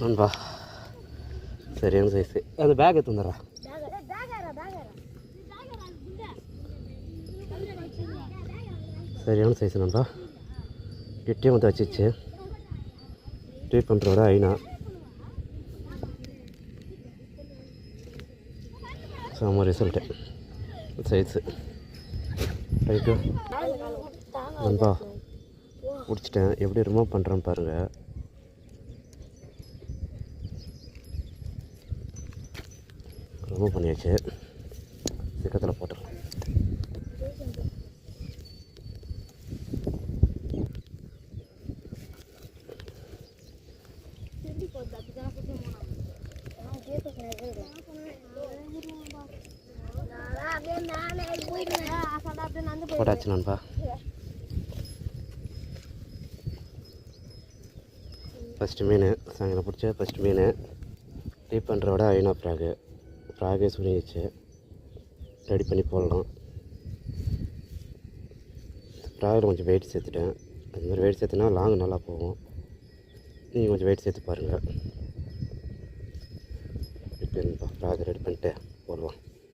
நண்பா சரியான சைஸு. அந்த பேக் எடுத்து வந்துடுறா. சரியான சைஸு நண்பா. கிட்டே வந்து வச்சிச்சு. ட்ரீட் பண்ணுறோட ஐநா செம்ம ரிசல்ட்டு சைஸு. ரைட்டு நண்பா பிடிச்சிட்டேன். எப்படி ரிமூவ் பண்ணுறேன்னு பாருங்கள். ரிமூவ் பண்ணியாச்சு. சிக்கத்தில் போட்டுறேன். போட்டாச்சு நண்பா. ஃபஸ்ட்டு மீன் சாயங்காலம் பிடிச்ச ஃபஸ்ட்டு மீன். டீப் பண்ணுறோட ஐநா ஃப்ராகே சுருங்கிச்சு. ரெடி பண்ணி போடலாம். ஃப்ராகில் கொஞ்சம் வெயிட் சேர்த்துட்டேன். அதுமாதிரி வெயிட் சேர்த்துனா லாங் நல்லா போகும். நீங்கள் கொஞ்சம் வெயிட் சேர்த்து பாருங்கள். இப்போ ஃப்ராக் ரெடி பண்ணிட்டு போடலாம்.